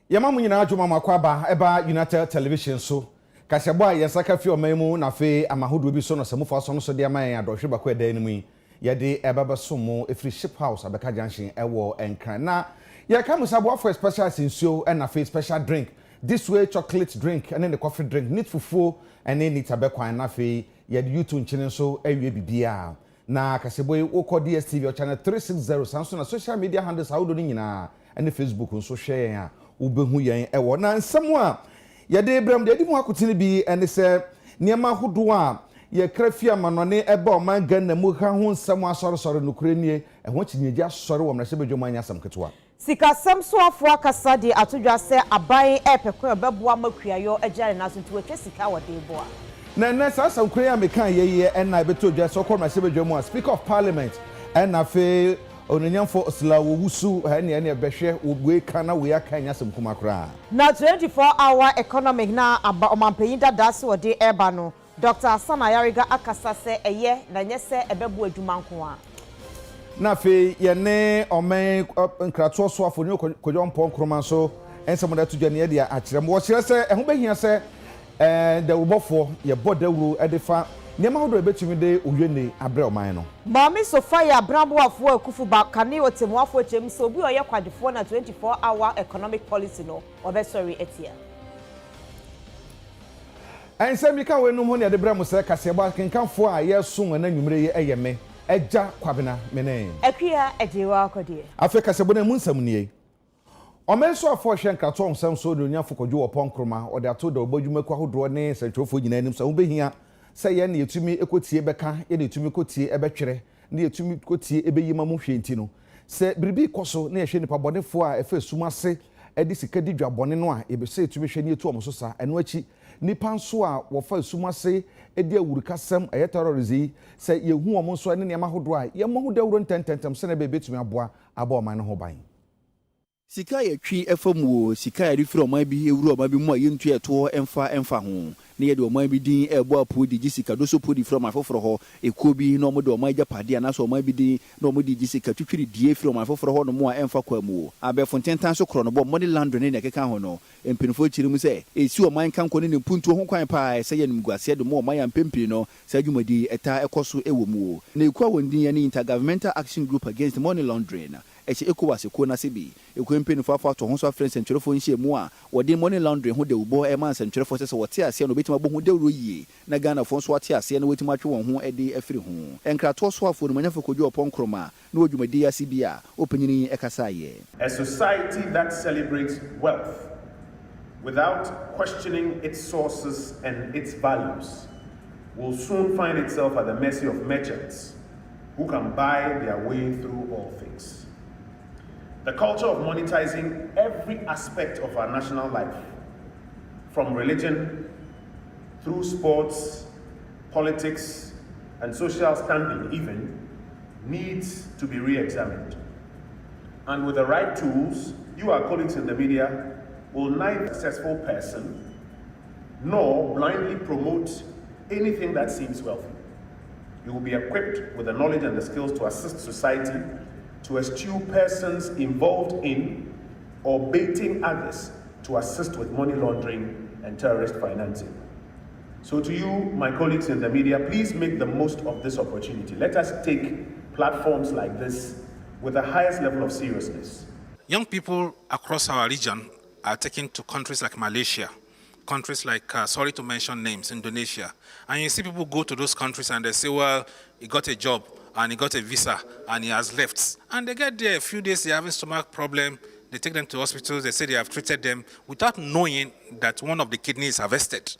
Yama mu nyina adwuma makwaba eba United Television so kasebo a yesaka fi omaimu na fe amahodo bi so no semufo so no so de aman adohwe bako eda ni mu ye de ebaba somo efri ship house abeka junction ewo enkran na ye ka musabo for special sensuo and na fe special drink this way chocolate drink and then the coffee drink need fufu and then need abekwan na fe ye de YouTube channel so ewie bibia na kasebo wo DSTV channel 360 sanso na social media handles how do ni nyina and Facebook nso share ya ubehu yen ewo na nsem a ye de bram de mu akotene bi ene se niema hodo a ye krafia manone eba o man gan na mu ha ho nsem asore nokure nie eho chinyegi asore wo mrase bedwom anya sam ketewa sika sam so afo akasa de atodwa se aban epekwe beboa makuayo agare na so ntuwe sika wode boa na sasa ukure amekan ye na betodwa so mrase bedwom a speaker of parliament na fe onanyamfo oslawo wusu ene behwe ogwe kana we akanya sem kuma kra na 24-hour economic na aba omampanyin dada se wode eba no Dr. Sana Yariga akasa se eye na nyese ebebu adwuma nko a na fe ye ne omen nkrato so afoni kodwo mpon kroma so ensem da tudwa ne dia akirem wo kire se eho behia se da wobofo ye bodawuro edefa Nema hodo ebetumi de oyene abre oman no. Mami Sofia Bramboafo akufu ba kane otemuafo chem so obi oye kwadefo na 24-hour economic policy no obesori etia. Ense mi ka wenu ho ne de bra mo se kaseba kenkanfo a yeso na nwumre ye eyeme eja kwabena mene. Akua ejewa akodie. Afi kasebo na munsam nie. Omenso afo hwe nkrato onsam so do nyafo kodwo opon ode ato da obadwuma kwa hodo ne sentwofo nyina anim so wo behia say ye na yetumi ekotie beka ye na yetumi kotie ebetwere na yetumi kotie ebeyima mu hwenti no se biribi koso na ye hwe nipa bonefo a efa sumase edi sika di dwabone no a ebese yetumi hwe ne etu omo sa eno achi nipa nso a wo fa sumase edi awurukasem eye terrorism se ye hu omo nso ne nema hodo a ye mo hodo awuro ntententem se na be betumi aboa aba no ho ban sika ye twi efamu sika ya rifiro oman bi ewuro oman bi mu a yentu eto emfa ho ne ye de oman bi din ebo apo di gisika do so podi from afoforo ho eko bi na omo de oman japade ana so oman bi din na omo di gisika twitwiri die from afoforo ho no mu a emfa kwa mu abefontentan so kro no bo money laundering ne keka ho no empinfo chiri mu se esi oman kan ko ne mpuntu ho kwan pa se ye nimguase de mu oman ya mpempiri no se adwumadi eta ekoso ewo mu na ekwa wondin ya ne Intergovernmental Action Group Against Money Laundering eche ECOWAS ko na sebi ekwempeni fafa to honso afren centrefo nhie mu a wode money laundering ho de ubo e man centrefo se wote ase no betima bo ho de royi na Ghana fo so ate ase na wetima atwe won ho ede afiri ho enkrato so afo no manyafo kodwo opon kroma na odwumadi ase bia opanyini ekasa ye. A society that celebrates wealth without questioning its sources and its values will soon find itself at the mercy of merchants who can buy their way through all things. The culture of monetizing every aspect of our national life, from religion, through sports, politics, and social standing even, needs to be re-examined. And with the right tools, you, our colleagues in the media, will neither be a successful person nor blindly promote anything that seems wealthy. You will be equipped with the knowledge and the skills to assist society to eschew persons involved in or baiting others to assist with money laundering and terrorist financing. So to you, my colleagues in the media, please make the most of this opportunity. Let us take platforms like this with the highest level of seriousness. Young people across our region are taken to countries like Malaysia, countries like, sorry to mention names, Indonesia. And you see people go to those countries and they say, well, he got a job and he got a visa and he has left. And they get there a few days, they're having stomach problem. They take them to hospitals, they say they have treated them without knowing that one of the kidneys is harvested.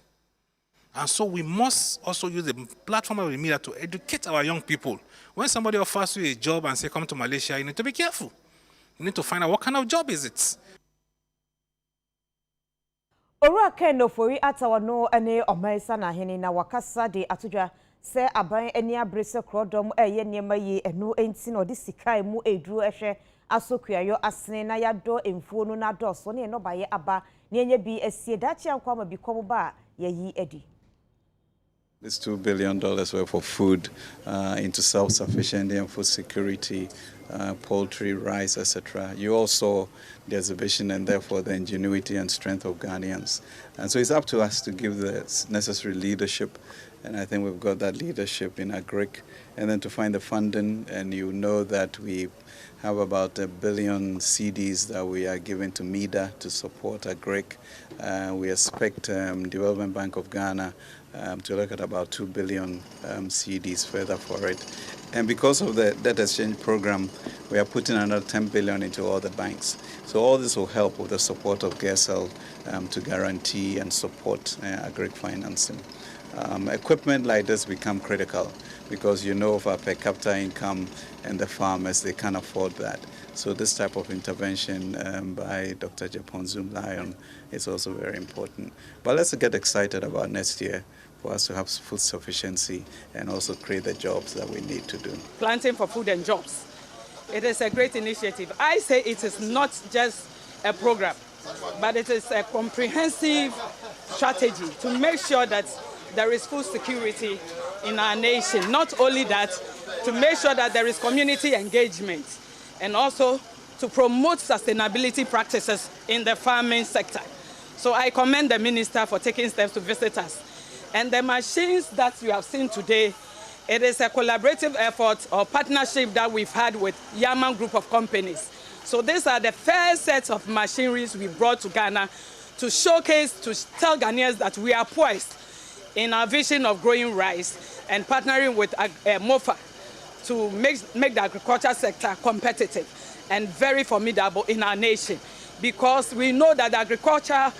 And so we must also use the platform of the media to educate our young people. When somebody offers you a job and say, come to Malaysia, you need to be careful. You need to find out what kind of job is it. Ora kendo fori atawa no ene omaisa na hene na wakasa de atudwa se aban eni abrese krodom eye niema yi eno enti no de sika mu eduru ehwe asokuayo asene na yado emfuo no na do so ne no baye aba ne enye bi esie dachi ankwama bi komo ba ye yi edi This $2 billion worth of food into self-sufficiency and food security, poultry, rice, etc. You all saw the exhibition and therefore the ingenuity and strength of Ghanaians. And so it's up to us to give the necessary leadership, and I think we've got that leadership in agric, and then to find the funding, and you know that we have about 1 billion cedis that we are giving to MEDA to support agric. We expect Development Bank of Ghana to look at about 2 billion cedis further for it. And because of the debt exchange program, we are putting another 10 billion into all the banks. So all this will help with the support of GSL to guarantee and support agric financing. Equipment like this become critical because you know of our per capita income and the farmers, they can't afford that. So this type of intervention by Dr. Japonzum Lion is also very important. But let's get excited about next year for us to have food sufficiency and also create the jobs that we need to do. Planting for food and jobs. It is a great initiative. I say it is not just a program, but it is a comprehensive strategy to make sure that there is food security in our nation. Not only that, to make sure that there is community engagement and also to promote sustainability practices in the farming sector. So I commend the minister for taking steps to visit us. And the machines that you have seen today, it is a collaborative effort or partnership that we've had with Yaman Group of companies. So these are the first sets of machineries we brought to Ghana to showcase, to tell Ghanaians that we are poised in our vision of growing rice and partnering with MOFA to make the agriculture sector competitive and very formidable in our nation. Because we know that agriculture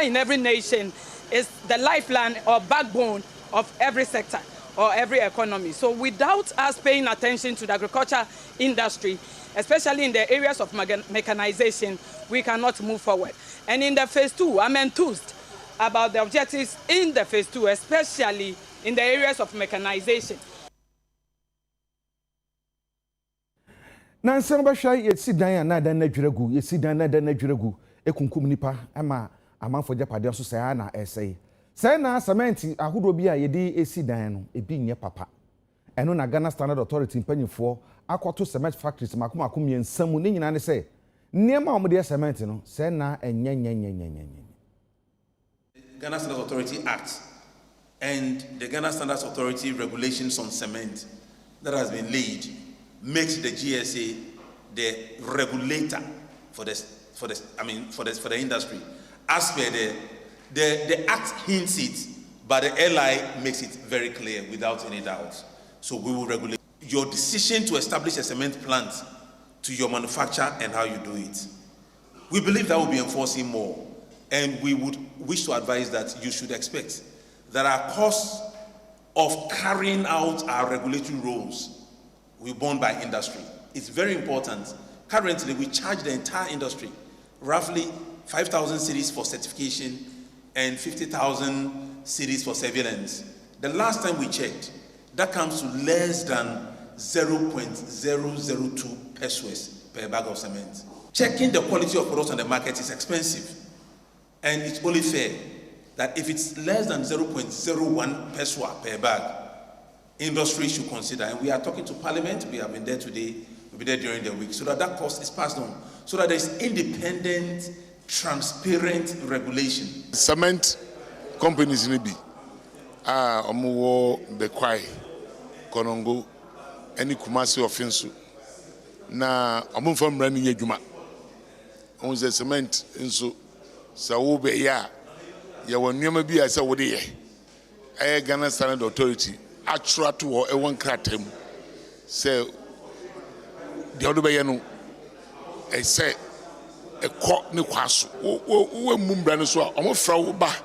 in every nation is the lifeline or backbone of every sector or every economy. So without us paying attention to the agriculture industry, especially in the areas of mechanization, we cannot move forward. And in the phase 2, I'm enthused about the objectives in the phase 2, especially in the areas of mechanization. Nansan bahwa yesi dan na dan na dweregu yesi dan na dan na dweregu ekunkum nipa ama amanfo japade so sai na esai sai na cement ahodo bi a yedi esi dan no ebi nye papa eno na Ghana Standard Authority mpanyifo akoto cement factories makomakom yensamu ne nyina ne sai niema omde cement no sai na enyenyenyenyenyenyen. Ghana Standards Authority Act and the Ghana Standards Authority regulations on cement that has been laid makes the GSA the regulator for the industry. As per the act hints it, but the LI makes it very clear without any doubt. So we will regulate your decision to establish a cement plant to your manufacture and how you do it. We believe that will be enforcing more, and we would wish to advise that you should expect that our costs of carrying out our regulatory roles will be borne by industry. It's very important. Currently, we charge the entire industry roughly 5,000 cedis for certification and 50,000 cedis for surveillance. The last time we checked, that comes to less than 0.002 pesos per bag of cement. Checking the quality of products on the market is expensive, and it's only fair that if it's less than 0.01 peso per bag, industry should consider. And we are talking to Parliament. We have been there today. We'll be there during the week, so that that cost is passed on, so that there is independent, transparent regulation. Cement companies in Ibi, Omuwo, Bekwai, Konongo, any Kumasi offense. Na from running Yejuma. On the cement in so Saube ya won never be as a woody. Ghana Standard Authority. Actual to a one cratem. Say the other way, I say a cock no quasso, Mumbranoswa, almost Frau Ba,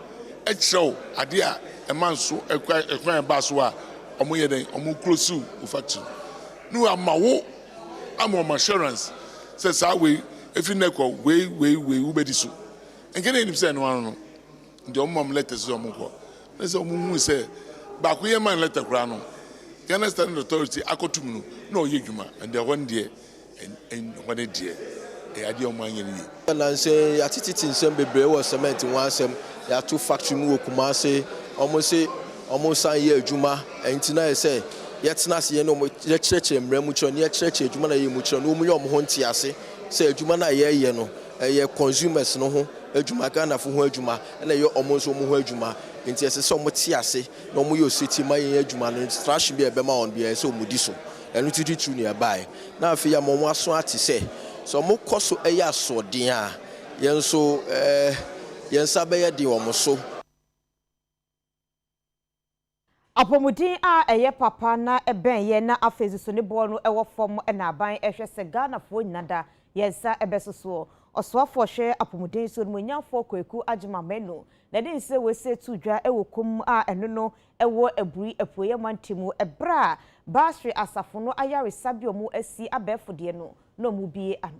a show, a dear, a man so a crying baswa, or more than a more close to factory. No, I'm on my assurance. Says I will, if you never way, Ubedisu. And getting him saying one, the mom letters on Moko. There's a woman say, but we a man letter grano. Ghana Standard Authority, Akotumunu, no Yiguma, and the one dear, and one dear. The idea of my year. And I say, I teach it in some baby was cement in one sem, there are two factory move Kumase, almost say, omo san ye adwuma enti na say yetena se ye no mo cheche mramu chro ne cheche adwuma na ye mu chro no mo ye omo ho nti ase say adwuma na ye no ye consumers no ho adwuma Ghana fo ho adwuma na ye omo so mo ho adwuma enti ese so mo ti ase na omo ye oseti ma ye adwuma no trash bi e be ma on bi e so mo di so enu titi tru ne bae na afi ya mo aso ate say so mo koso eya asodin a yenso yensa be ye di omo so. Apomudin a eye papa na eben ye na afezi so ne bo no ewo fom na aban ehwe se Ghana fo nyinada yensa ebesoso osoafo hwe apomudin so no nyamfo kwaku agima menu na den se we se tudwa ewo kom a eno no ewo aburi apoye mantimu ebra basri asafo no ayare sabio mu asi abefode no mu bie ano.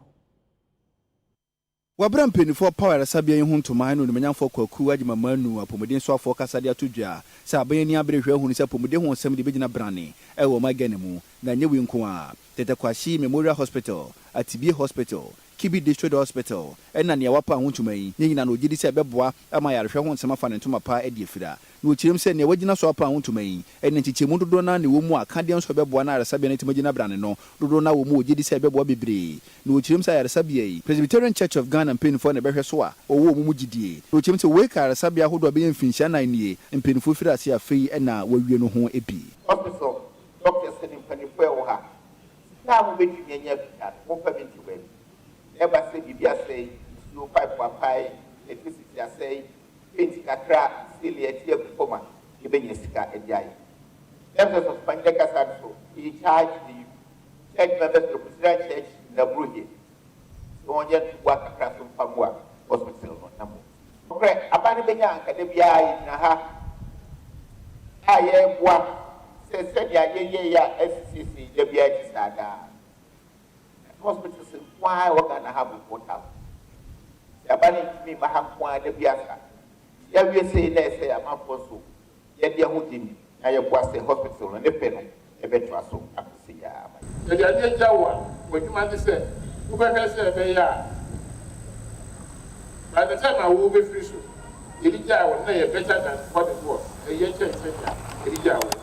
Wabra mpenifo power sabia yi huntoma no nyamfo kwaku agima manu apomudin so afo kasade atodwa se abayani abrehwe hunu se apomudin ho nsem de begina brane ewo magane mu na nyewe nko a tete kwashi Memorial Hospital Atibie Hospital Kibi District Hospital ena ne wapa huntoma yi nyina no gidi se beboa ama yarehwe ho nsem afa ne ntoma pa edi efira na okyirem se ne wagina so apa huntoma yi ena nchichemu dodo na ne wo mu akade nso beboa na aresabia ne timagina brane no dodo na wo mu ogidi se beboa bebre na okyirem se aresabia yi Presbyterian Church of Ghana mpenifo ne behwe so a owo mu gidie na okyirem se we ka aresabia hodo be mfinhia nan nie mpenifo fira se afei ena wawie no ho ebi hospital doctors and mpenifo wo ha na mo betumi anya bia mo permit we never say bibia say no pipe papai electricity say paint kakra still etie performa ebenya sika ediai members of Pandeka Sanso he charge the church members of the Presbyterian Church na Bruhe so on yet work across from Pamwa hospital no namo okay abani benya anka bia na ha aye bua se ya SCC de bia tisada hospital say why we gonna have a portal abani mi ba ha kwa de bia sa ya wie say na say amafo so ya dia ho dimi na ye bua say hospital no ne pe no e betwa so akose ya ya dia jawa wadwuma ne say wo be ka say be ya by the time I will be free so Elija was not better than what it was. A year change, Elija was.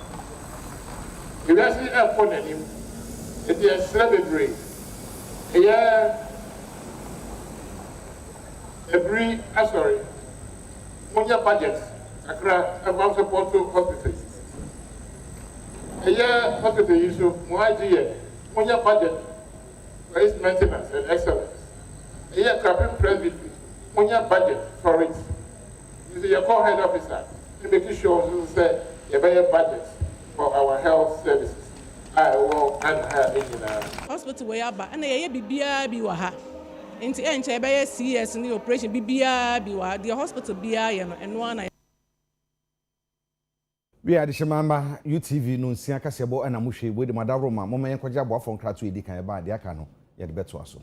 If you actually have fun at him, it is celebrate. A year, sorry, on your budget, about support to hospitals. A year, hospital issue, more idea, on your budget, for its maintenance and excellence. A year, Captain Presbytery, on your budget for it. You see, your core head officer, to make sure that you better budget for our health services. I will and her in hospital way up, and they be biwaha. Into entry by CS in the operation biwa, the hospital and one. We are the Shamamba UTV no nsia kasebo na muhwe we de madaroma moma yenkwaja boafo nkrato edi kan ba de aka no ye de beto aso.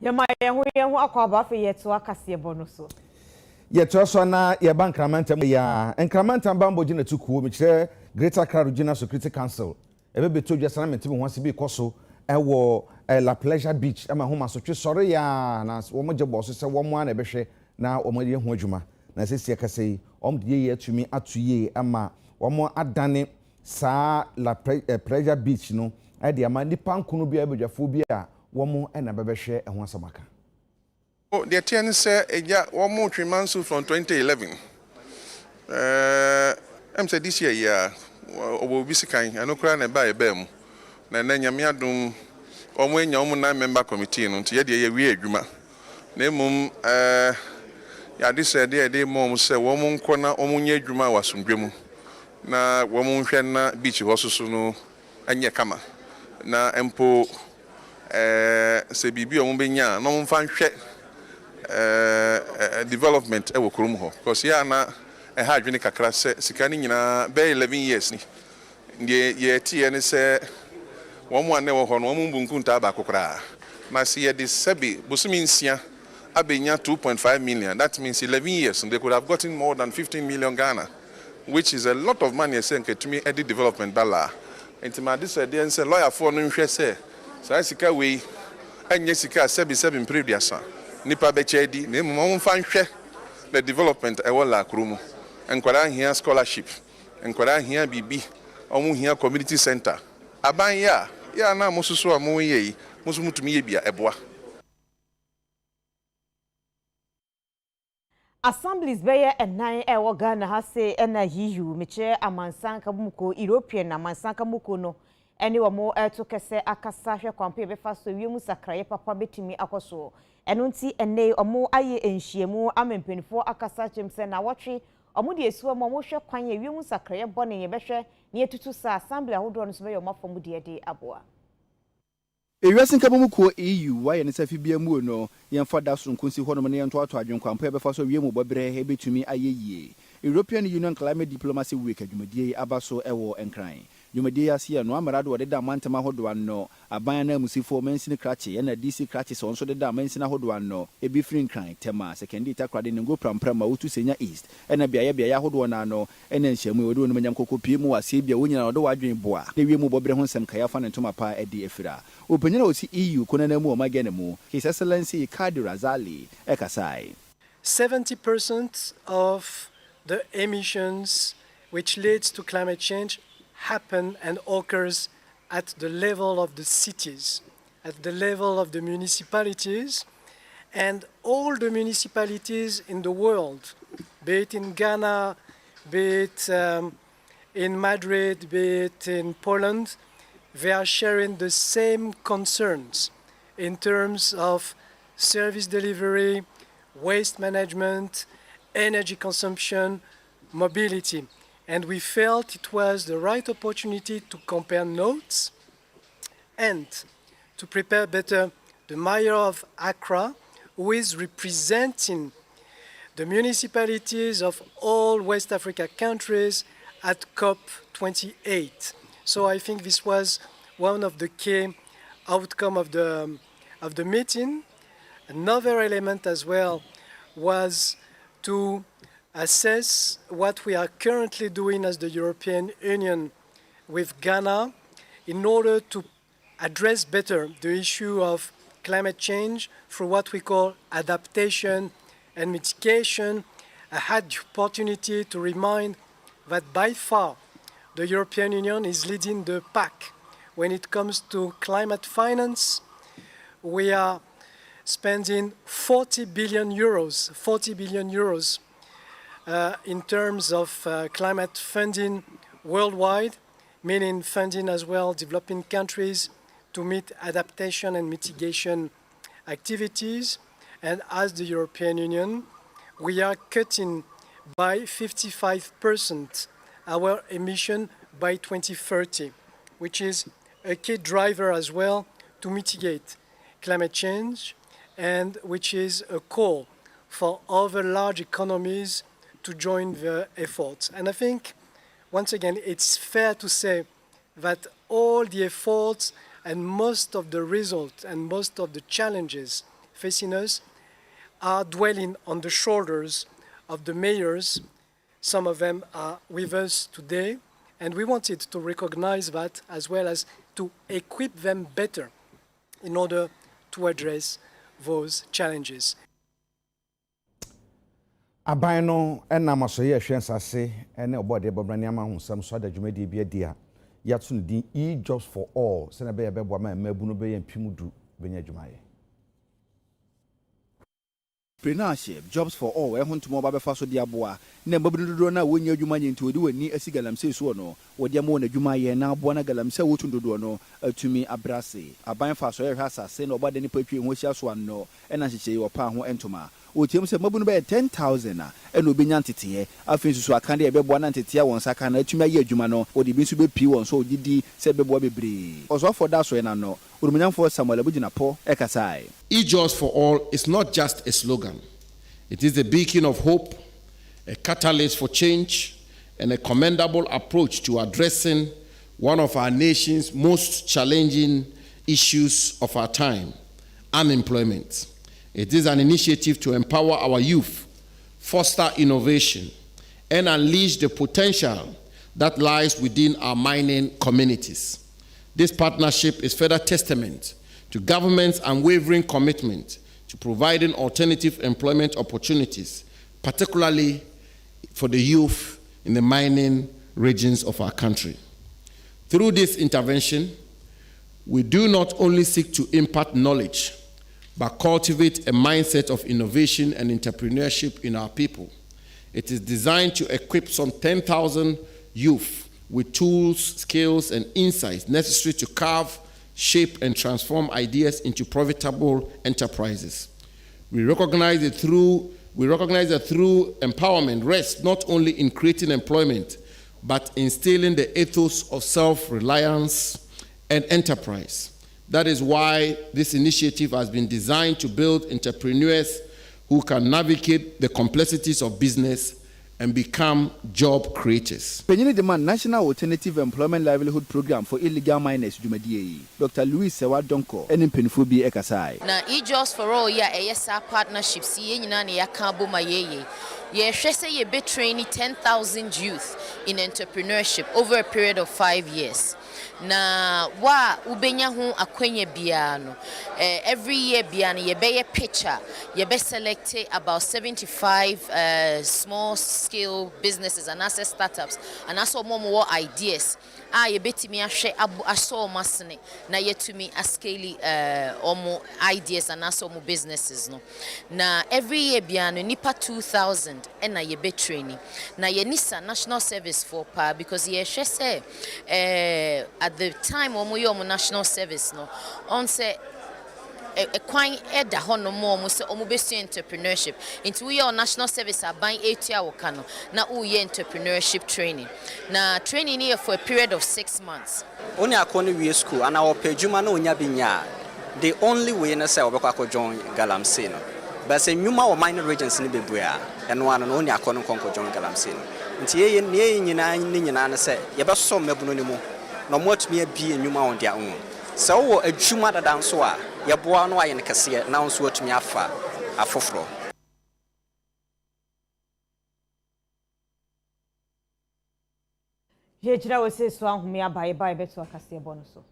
Yama yehu akwaba fe yeto akase bono so. Yeto so na ye bankramantam ya enkramantam bambo gina tukuo mi kire Greater Accra Regional Security Council. Ebe beto dwa sana mentem ho se bi koso ewo La Pleasure Beach ama ho masotwe sore ya na wo mo je boso se wo mo na ebehwe na wo mo ye ho adwuma na sesi akase yi om de ye atumi atoye ama wo mo adane sa La Pleasure Beach no e de ama nipa nkunu bia ebedwafo bia wo mo na bebehwe ho asamaka. Oh, the TN said, one more 3 months from 2011. I'm said this year, yeah, or be kind. I know crying by a bem. And then Yamiadum, or when your 9-member committee, and to the weird Juma. Name, yeah, this day, mom said, woman corner, Omunya Juma was from Grimu. Na woman Shana beach was also no, and Yakama. Na Empo, say, Bibi, Ombenya, no one fan shit. Development ewo kurum ho because ya na ha adwene kakra se sika ni nyina be 11 years ni ye tie ne se wo mo ane wo ho no wo mo bunkunta ba kokra na se ye de sebi bosumi nsia abenya 2.5 million. That means 11 years and they could have gotten more than 15 million Ghana, which is a lot of money saying to me edit development dollar enti ma this dey say lawyer for no nhwe se so sika we anye sika sebi previous nipa bechedi na emu fan hwe the development e wala akrumu enkwara hia scholarship enkwara hia bibi omu hia community center aban ya na mususu amu ye musu mutumi ye bia eboa. Assemblies beye enan ewo Ghana ha se na EU meche amansanka muko European na amansanka muko no ene wo mo to kese akasa hwe kwampe be fa so wiemu sakraye papa betimi akoso eno nti ene omo aye enhyiemu amempenifo akasa chemse na wotwe omo de esuo mo hwe kwan ye wiemu sakraye bone ye behwe ne etutu sa assembly ahodo no so be yo mafom de aboa. Ewiasin kabomu ko EU wa ye ne safi bia mu no yemfa da so nkonsi ho no ne yento ato adwenkwanpa e be fa so wiemu bobre he betumi ayeyie. European Union Climate Diplomacy Week adwumadie abaso ewo enkran. Dwumadie asia no amarado wode da mantama hodo no aban na musifo mansini krache na DC krache so nso de da mansina hodo no ebi free nkran tema second takrade ngo prampra ma wotu senya east na bia hodo na no ena nhyamu wode no manyam kokopie mu ase bia wonyina wode wadwen boa na wiemu bobre ho nsem kaya fa ne ntoma pa edi efira openyina osi EU konana mu omagene mu His Excellency Kadi Razali ekasai 70% of the emissions which leads to climate change happen and occurs at the level of the cities, at the level of the municipalities, and all the municipalities in the world, be it in Ghana, be it in Madrid, be it in Poland, they are sharing the same concerns in terms of service delivery, waste management, energy consumption, mobility. And we felt it was the right opportunity to compare notes and to prepare better the mayor of Accra, who is representing the municipalities of all West Africa countries at COP28. So I think this was one of the key outcomes of the meeting. Another element as well was to assess what we are currently doing as the European Union with Ghana in order to address better the issue of climate change through what we call adaptation and mitigation. I had the opportunity to remind that by far the European Union is leading the pack when it comes to climate finance. We are spending 40 billion euros in terms of climate funding worldwide, meaning funding as well developing countries to meet adaptation and mitigation activities. And as the European Union, we are cutting by 55% our emission by 2030, which is a key driver as well to mitigate climate change and which is a call for other large economies to join the efforts. And I think, once again, it's fair to say that all the efforts and most of the results and most of the challenges facing us are dwelling on the shoulders of the mayors. Some of them are with us today, and we wanted to recognize that as well as to equip them better in order to address those challenges. Aban no enam asoye ehwe nsase ene obode bobrani ama honsam so da dwumadi bi adia yato ne din jobs for all se na be yebebo ma mabu no be yempimudu benya dwumaye. Entrepreneurship, jobs for all, ehuntumo ba befa so dia boa. Na mbabu dodo na wonya adwuma nye nti odi wani asi galamse so no. Wodi ama wona adwuma ye na boa na galamse wotun dodo no atumi abrase. Aban fa so yehwa asase na obade ni patwi ho hia so anno. Ena hyehyeye opa ho entoma. Otiam se mbabu no be 10,000 na ena obenya ntete afin susu akande ye beboa na ntete won saka na atumi aye adwuma no. Odi bi nso be pi won so ogidi se beboa bebre. Oso for da so ye na no. Urumanyamfo Samuel Abujinapo ekasai. Jobs for all is not just a slogan. It is a beacon of hope, a catalyst for change, and a commendable approach to addressing one of our nation's most challenging issues of our time, unemployment. It is an initiative to empower our youth, foster innovation, and unleash the potential that lies within our mining communities. This partnership is further testament to government's unwavering commitment to providing alternative employment opportunities, particularly for the youth in the mining regions of our country. Through this intervention, we do not only seek to impart knowledge, but cultivate a mindset of innovation and entrepreneurship in our people. It is designed to equip some 10,000 youth with tools, skills, and insights necessary to carve, shape, and transform ideas into profitable enterprises. We recognize that through empowerment rests not only in creating employment, but instilling the ethos of self-reliance and enterprise. That is why this initiative has been designed to build entrepreneurs who can navigate the complexities of business and become job creators. Penyini demand National Alternative Employment Livelihood Program for Illegal Miners Jumadiye. Dr. Louis Sewa Donko and Penfubi Ekasai. Na jobs for all ya ESA partnerships ye nyina ne yakabo mayeye. Ye hwese ye be training 10,000 youth in entrepreneurship over a period of 5 years. Na wa ubenya hu akwenye biano every year biano ye be picture ye be selected about 75 small scale businesses and asset startups and also more ideas ye betimi ahwe aso masne na yetumi ascale omo ideas and also mo businesses no na every year biano nipa 2,000 na ye be training na ye nisa national service for pa because ye hwe say at the time omo national service no on say a quite eda hono mo say omo besu entrepreneurship into we are national service aban 8 year wakano na uye entrepreneurship training na training here for a period of 6 months oni akoni we school ana opejuma na onya binya the only way na say obekwa join galamsey no but say nyuma o minor regions ni bebua eno ano no oni akoni konko join galamsey no nti ye nyina na say ye beso mabuno ni mu no motumi abi enyuma on dia on so wo adwuma dada nso a ye boa no aye ne kese na nso otumi afa afoforo je jira we se so ahome abaye bae beto akase bo no so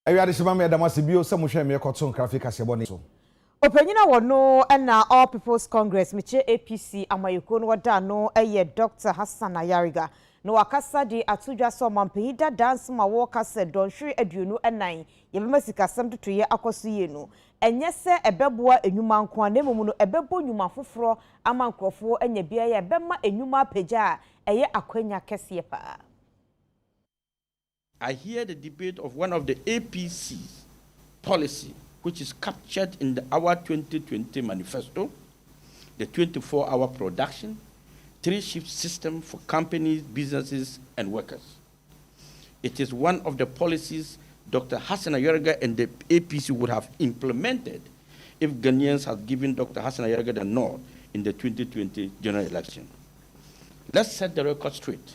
Ayade shima me adamase bio se mo hwe me koto graphic asebone so. Opanyina wono na All People's Congress meche APC amayeko no wada no eye Dr. Hassan Ayariga no wakasa di atudwa so mampehida dance ma wo kase donhwe aduonu enan yebema sikasam totoye akoso ye no enye se ebeboa enwuma nko na emom no ebebo nwuma foforo ama nkrofo enya bia ye ebema enwuma pagya eye akwanya kese pa. I hear the debate of one of the APC policy, which is captured in our 2020 manifesto, the 24-hour production, 3-shift system for companies, businesses, and workers. It is one of the policies Dr. Hassan Ayariga and the APC would have implemented if Ghanaians had given Dr. Hassan Ayariga the nod in the 2020 general election. Let's set the record straight.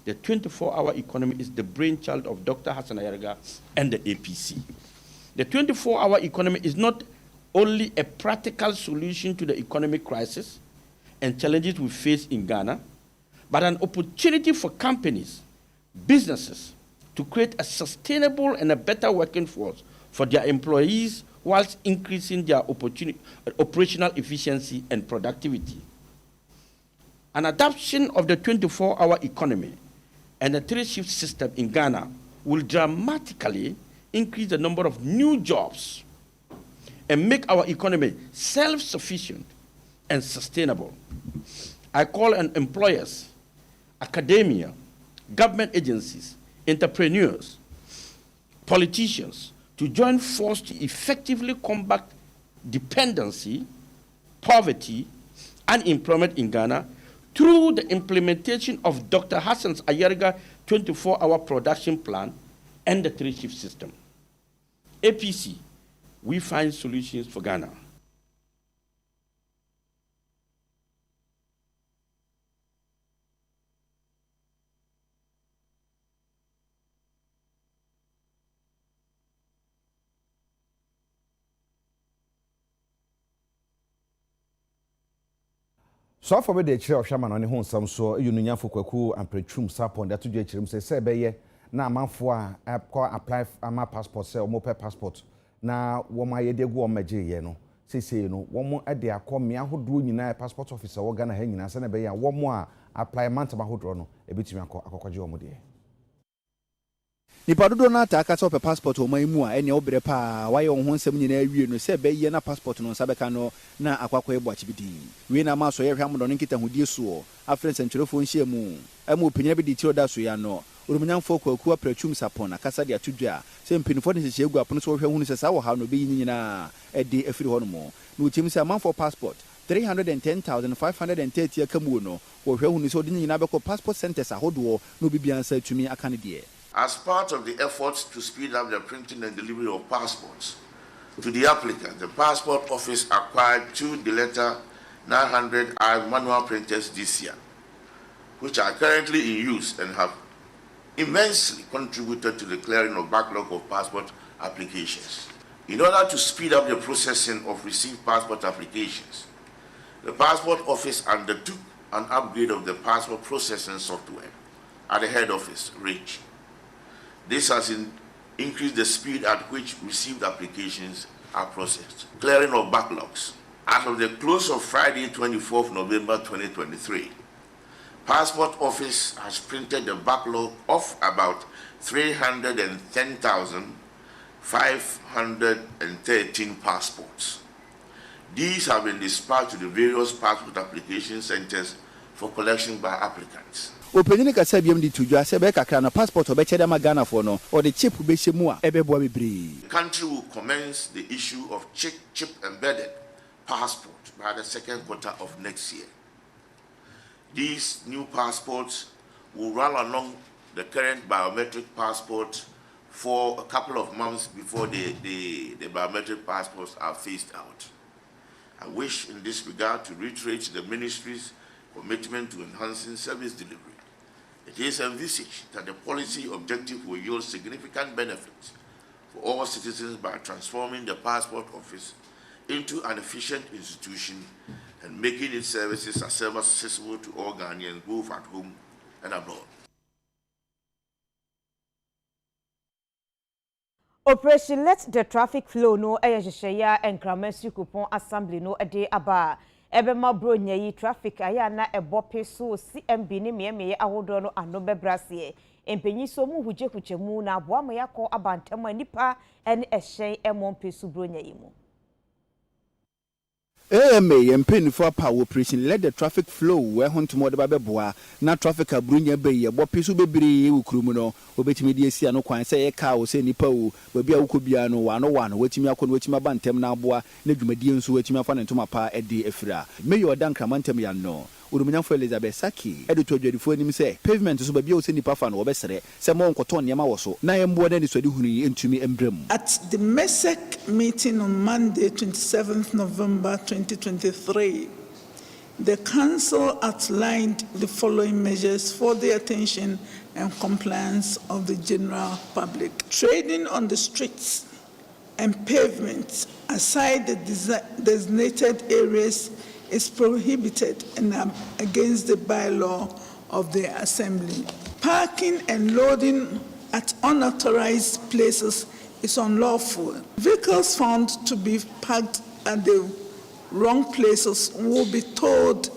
The 24-hour economy is the brainchild of Dr. Hassan Ayariga and the APC. The 24-hour economy is not only a practical solution to the economic crisis and challenges we face in Ghana, but an opportunity for companies, businesses, to create a sustainable and a better working force for their employees whilst increasing their operational efficiency and productivity. An adoption of the 24-hour economy and the 3-shift system in Ghana will dramatically increase the number of new jobs and make our economy self-sufficient and sustainable. I call on employers, academia, government agencies, entrepreneurs, politicians to join force to effectively combat dependency, poverty, unemployment in Ghana through the implementation of Dr. Hassan Ayariga 24-hour production plan and the 3-shift system. APC, we find solutions for Ghana. So for me the chire ohwama no ne ho nsam so yununyafo kwaku ampretwum sapon da tudwa chirim se beye na amanfo a apply ama passport se omo pe passport na wo ma yede gu o maje ye no sesei no wo mo ade akomia hodo nyina passport officer wo Ghana ha nyina se na beye wo mo a apply mantama hodo no ebetimi akokwaje wo mo de nipa dodo na ataka so pe passport o man mu a ene obre pa waye wo ho nsem nyina awie no se be ye na passport no nsa beka no na akwakwa ebo achibidi we na ma so ye hwam do no nkita hodie so afren sentrefo nhia mu amu opinya bi di ti oda so ya no orumnyamfo kwaku apratwum sapon akasa de atudwa se mpinifo ne hyehyɛ egu apono so hwɛ hunu se sa wo ha no be nyina ede afiri hɔ no mo no tim se amanfo passport 310,530 akamu no wo hwɛ hunu se odi nyina bɛkɔ passport centers ahodo no bibiansa tumi aka ne de. As part of the efforts to speed up the printing and delivery of passports to the applicant, the Passport Office acquired 2 Deleta 900i manual printers this year, which are currently in use and have immensely contributed to the clearing of backlog of passport applications. In order to speed up the processing of received passport applications, the Passport Office undertook an upgrade of the passport processing software at the head office, REACH. This has increased the speed at which received applications are processed. Clearing of backlogs. As of the close of Friday, 24th November 2023, Passport Office has printed a backlog of about 310,513 passports. These have been dispatched to the various passport application centers for collection by applicants. Opening ka sabiam di tudwa se be kakra na passport obechede ma Ghana for no or the chip be shemu a ebeboa bebre. The country will commence the issue of chip embedded passport by the 2nd quarter of next year. These new passports will run along the current biometric passport for a couple of months before the biometric passports are phased out. I wish in this regard to reiterate the ministry's commitment to enhancing service delivery. It is envisaged that the policy objective will yield significant benefits for all citizens by transforming the Passport Office into an efficient institution and making its services accessible to all Ghanaians, both at home and abroad. Operation Let the Traffic Flow no ehyehyehya enkramansi coupon assembly no ede aba ebema bro nyayi traffic aya na ebope so CMB ni meyemeye ahodo no ano bebrase empenyi so mu hujekuchemu na aboama yakọ abantama nipa ene ehyen emompe so bro nyayi mu AMA yempeni for power operation let the traffic flow where hunt more the boa na traffic abrunya be ye bo pisu bebre ukrumu no obetimi de asia no kwan se ye ka o se nipa o babi a wukobia no wano wetimi akono wetimi abantem na aboa na dwumadie nso wetimi afa ne ntoma pa ede afira mayor dan kramantem ya no Urumanyafo Elizabeth Saki editor dwadifo anim se pavement so babi a o se nipa fa no obesere se mo nkoto niam wo so na yembo na ni swadi hunu entumi embrem. At the MESEC meeting on Monday, 27th November 2023, the Council outlined the following measures for the attention and compliance of the general public. Trading on the streets and pavements aside the designated areas is prohibited and against the bylaw of the Assembly. Parking and loading at unauthorized places is unlawful. Vehicles found to be parked at the wrong places will be towed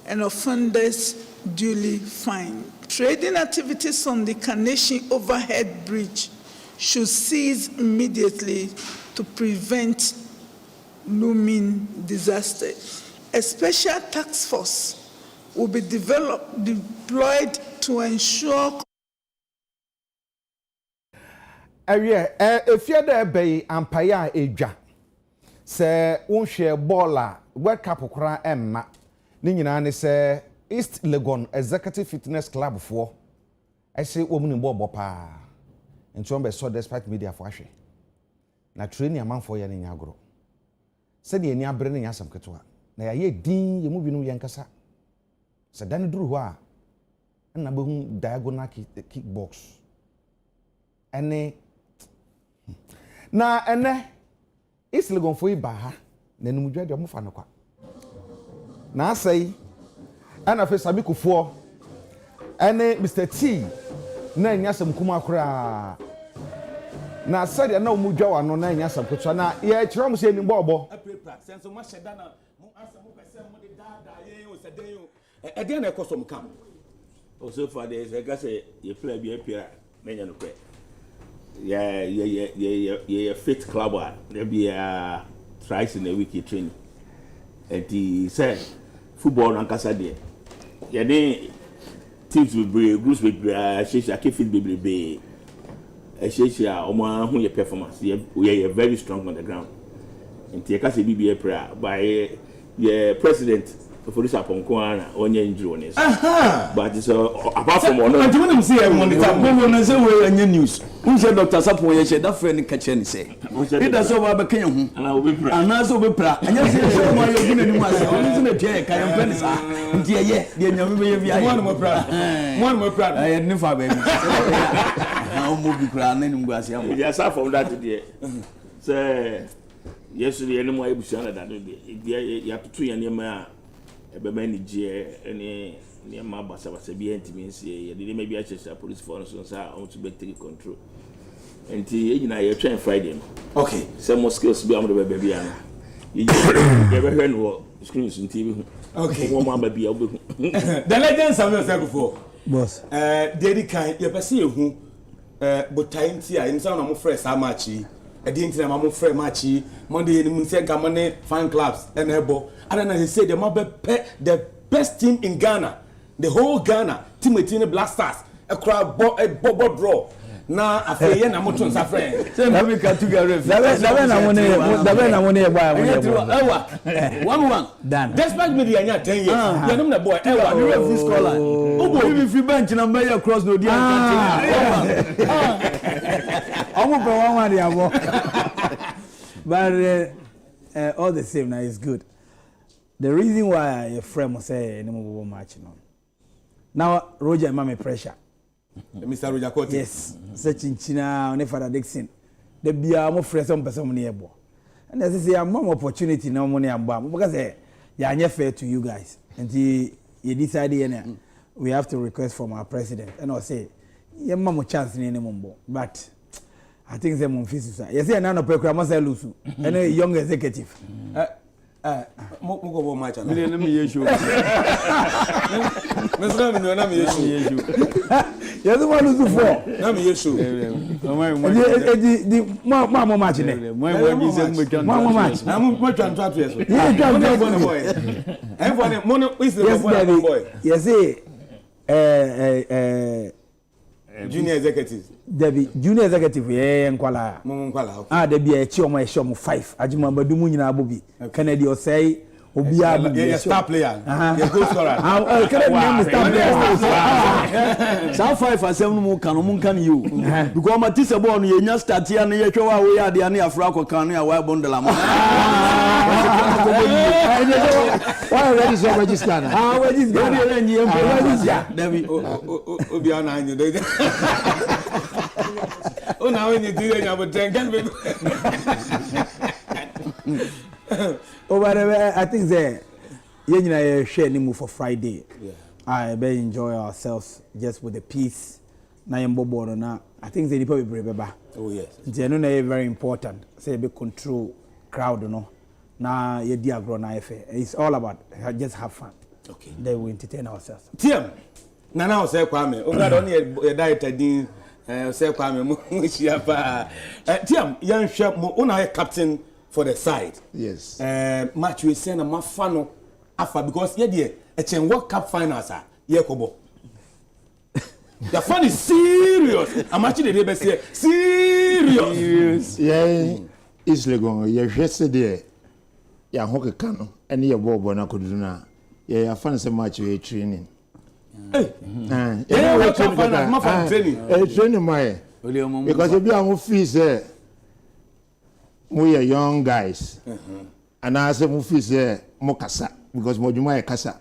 and offenders duly fined. Trading activities on the Carnation Overhead Bridge should cease immediately to prevent looming disaster. A special task force will be deployed to ensure. If you're there, bay ampaya eja. Say, unshare baller, World Cup okra emma. Ninyina ne say East Legon Executive Fitness Club for. I say woman in Bobo pa. And so be so despite media for ashe. Na training a man for yan in agro. Said the enya branding asam ketwa. Na ye din ye mu binu yankasa. Sa dan duru ho a na be hu diagonal kickbox. Ene na ene islegon foi baha na num dwade mo fa no kwa na asai ana fe sabi kufo ene Mr T na nyasam kuma akura na asari na mu dwa wano na nyasam kutwa na ye kire mo se ni bobo sense mo sheda na mo asa mo pese mo de dada ye o se den yo e den na ekosom kam o so for the se gase ye play bi apira na nya no kwe yeah fit club there be thrice in a week training and he said football and kasa there yeah then teams will be groups will be shesha kefit be shesha omo hu your performance we are very strong on the ground and the kasa BBA prayer by the president for this Aponkoana onye injury on this. But it's apart from one. And when you see a monitor, no say we any news. Who said Dr. Sapo ye said that friend catch any say. It does over be Kenya hu. And I will be pra. And also be pra. And you say so why you giving any mas. Only say tie kan pen sa. Ntia ye, dey nyame be via. One more pra. One more pra. I need for baby. Now move be pra na nim guase am. Yes, from that there. Say yesterday any more ebusia na that there you have to two your ebema ni je ene ma basa bi antimi nsie ye de maybe a police force so say on to take control enti e nyina ye twen Friday no okay some more skills bi am de baby ana ye be hwe no screens nti bi okay wo ma ba bi a wo be the legend Samuel say before boss dedi kan ye pese ye hu botai nti a nsa na mo fresh amachi edi nti na mo fresh machi Monday ni munse gamane fan clubs enebo and then he said the best team in Ghana, the whole Ghana, team Black Stars, a crowd bobo draw. Now I feel na mo tun sa friend. Say we can together. Da na money buy. 1-1. Done. Despite me the 10 years. You know the boy. You referee scholar. Obo if you bench na make you cross no dey and continue. Omo pe 1-1 dey abo. But all the same now is good. The reason why a friend must say any more match now Roger mama pressure. Mr. Roger Cote. Yes. Searching China on Father Dixon. The beer more fresh some person near bo. And as I say, I'm more opportunity no money and bam because yeah, I'm fair to you guys. And you decided we have to request from our president and I'll say yeah, mama chance in any mumbo. But I think they mon fisi sa. You say na no pekura mo say lusu. Any young executive. Mo go match na. Me me yeshu. Me say me no na me yeshu. You do want lusu for. Na me yeshu. The mo match ne. Mo match. Na mo twan to ato yeso. You twan to boy. And for the mono is the boy. You say junior executive. Debbie junior executive nkwala. Nkwala. Debbie e chi omo 5. Ajima madumu nyina abobi. Kennedy o say obi abu. Star player. You go scorer. Kennedy star player. Some 5 or 7 mu kan you. Because my teacher born you nya start here na ye twa we ya de na afra ko kan ya wa bondela ma. Why already so register na? Register. Register. Debbie obi ana anyu de. Oh, now when you do it, I would drink and oh, but I think that you know share any move for Friday. Yeah. I very enjoy ourselves just with the peace. Na yembo na. I think they probably brave. Oh yes. They know very important. Say be control crowd, no. Na ye diagro na efe. It's all about just have fun. Okay. They will entertain ourselves. Tim. Na now say Kwame. O God only a diet din. Say Kwame mo chia pa. Tiam yan hwe mo una captain for the side. Yes. Match we say na mafano afa because ye dey a chen World Cup finals ah ye kobo. The fun is serious. I'm actually dey be say serious. Yeah, is legon ye hwese dey ya hokeka no ene ye bobo na koduna. Yeah, fun say match we training. Yeah, World Cup finals ma fan training. Training my because you be am feel say we are young guys. And I say mo feel say mo kasa because mo djuma e kasa.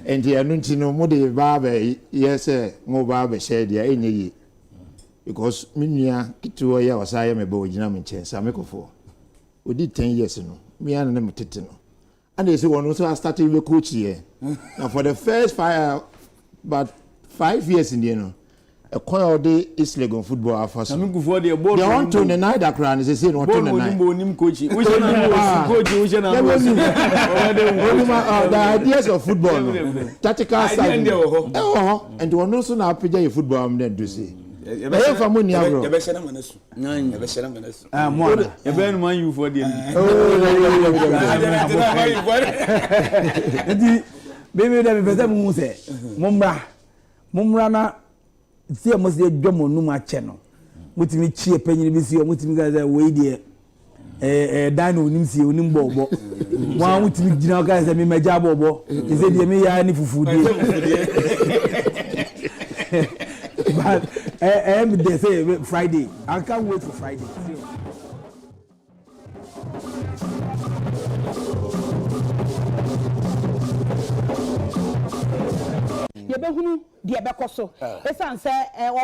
And the anunti no mo dey ba yes mo ba be share dia enye because me nua kituo ya wasaya me ba ogina me chensa me kofo. Odi 10 years no. Me an na me tete no. And they say one also I started with coach here. Now for the first 5 years in the no a coin day is Legon football first. I mean for the ball. They want to the night that crown is the same. Ball coach. The ideas of football, tactical side. And the one also now play football. I'm then to say. I for money, bro. You better manesu. You better manesu. You better man you for the. Baby, that be better muse. Mumra na see must dey dwomo no ma che no. Mutimi chie panyin bi si o mutimi ga say we dey dan onim si onim bobo. Wa mutimi gina ga say me maja bobo. E say dey me ya ni fufudie. But they say Friday. I can't wait for Friday. Yebehunu die bekoso esan se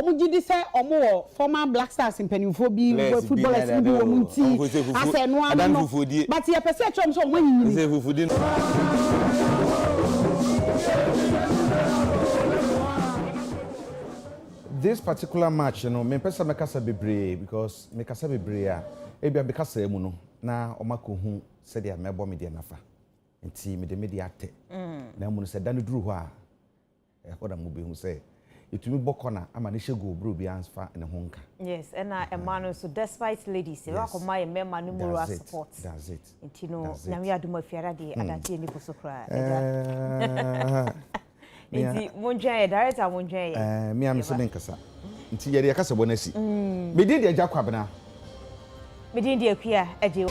omugidi se omo former Black Stars impenifo bi footballers bi omunti ase no ano but ye pese chom so omanyini se fufudi this particular match, you know, me pesa me kasa bebre because me kasa bebre a ebia me kasa emu no na omako hu se dia mebo me dia nafa nti me de me dia ate na mu no se danu duru ho a hoda mu be hu se etumi bokona ama ne shego bro bi ansfa ne ho nka. Yes, and Emmanuel, so despite ladies, you are my member numerous support. That's it. Nti no na we aduma fiara de adati ni posokra. Nti monjanye director monjanye. Me am so menkasa. Nti ye de yakasa bonasi. Me din de agya kwabena. Me din de akua eje.